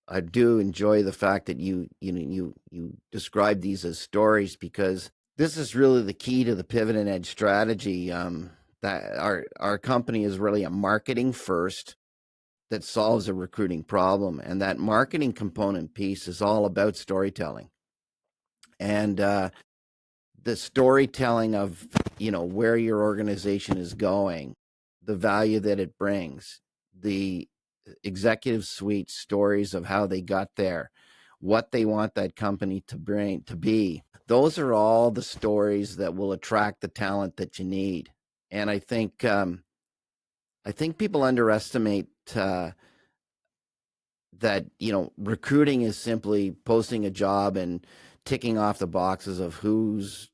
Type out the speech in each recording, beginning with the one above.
I do enjoy the fact that you describe these as stories, because this is really the key to the pivot and edge strategy. That our company is really a marketing first that solves a recruiting problem, and that marketing component piece is all about storytelling, and the storytelling of where your organization is going, the value that it brings, the executive suite stories of how they got there, what they want that company to bring to be. Those are all the stories that will attract the talent that you need. And I think people underestimate that recruiting is simply posting a job and ticking off the boxes of who's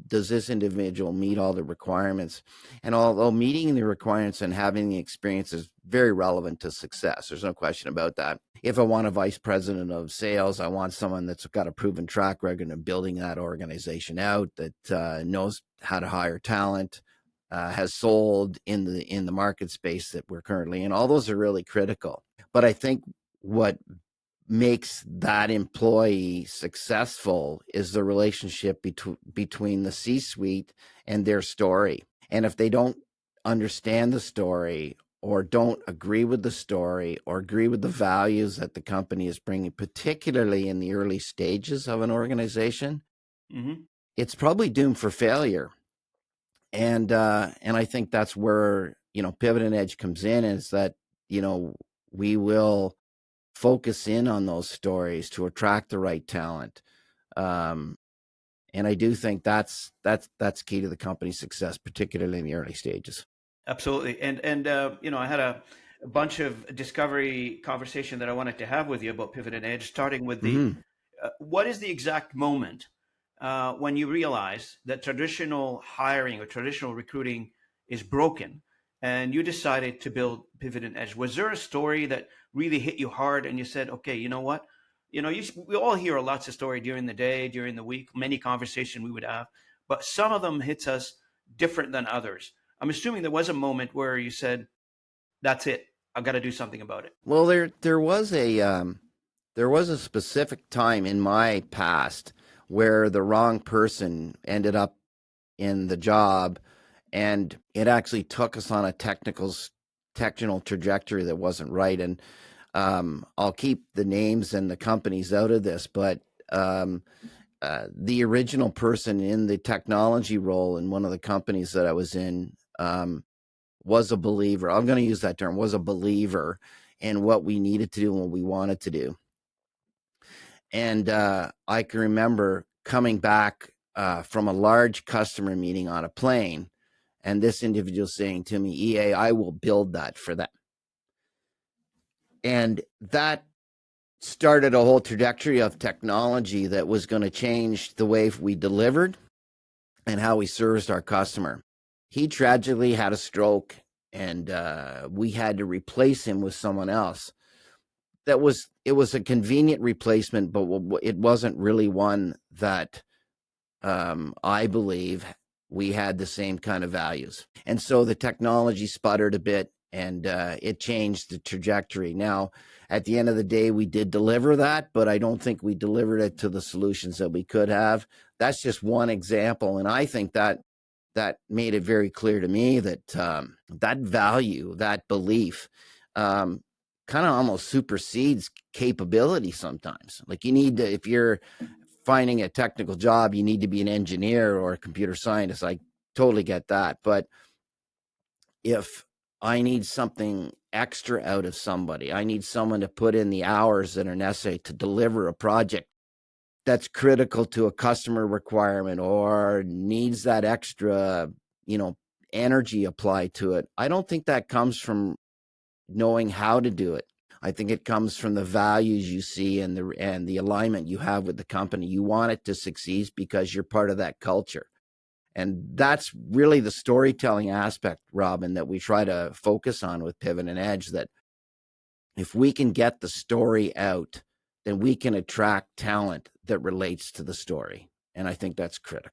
does this individual meet all the requirements. And although meeting the requirements and having the experience is very relevant to success, there's no question about that. If I want a vice president of sales, I want someone that's got a proven track record of building that organization out, that knows how to hire talent, has sold in the market space that we're currently in. All those are really critical. But I think what makes that employee successful is the relationship between the C-suite and their story. And if they don't understand the story, or don't agree with the story, or agree with the values that the company is bringing, particularly in the early stages of an organization, it's probably doomed for failure. And I think that's where Pivot and Edge comes in, is that we will focus in on those stories to attract the right talent. And I do think that's key to the company's success, particularly in the early stages. Absolutely. And I had a bunch of discovery conversation that I wanted to have with you about Pivot and Edge, starting with the what is the exact moment when you realize that traditional hiring or traditional recruiting is broken and you decided to build Pivot and Edge? Was there a story that really hit you hard and you said, okay, you know what? We all hear lots of story during the day, during the week, many conversations we would have, but some of them hits us different than others. I'm assuming there was a moment where you said, that's it. I've got to do something about it. Well, there was a specific time in my past where the wrong person ended up in the job, and it actually took us on a technical trajectory that wasn't right. And I'll keep the names and the companies out of this, but the original person in the technology role in one of the companies that I was in was a believer. I'm going to use that term, was a believer in what we needed to do and what we wanted to do. And I can remember coming back from a large customer meeting on a plane, and this individual saying to me, EA, I will build that for them. And that started a whole trajectory of technology that was going to change the way we delivered and how we serviced our customer. He tragically had a stroke, and we had to replace him with someone else. It was a convenient replacement, but it wasn't really one that I believe we had the same kind of values. And so the technology sputtered a bit, and it changed the trajectory. Now, at the end of the day, we did deliver that, but I don't think we delivered it to the solutions that we could have. That's just one example. And I think that made it very clear to me that that value, that belief, kind of almost supersedes capability sometimes. Like, you need to, if you're finding a technical job, you need to be an engineer or a computer scientist. I totally get that. But if I need something extra out of somebody, I need someone to put in the hours that are necessary to deliver a project that's critical to a customer requirement, or needs that extra, energy applied to it. I don't think that comes from knowing how to do it. I think it comes from the values you see and the alignment you have with the company. You want it to succeed because you're part of that culture. And that's really the storytelling aspect, Robin, that we try to focus on with Pivot and Edge, that if we can get the story out, then we can attract talent that relates to the story. And I think that's critical.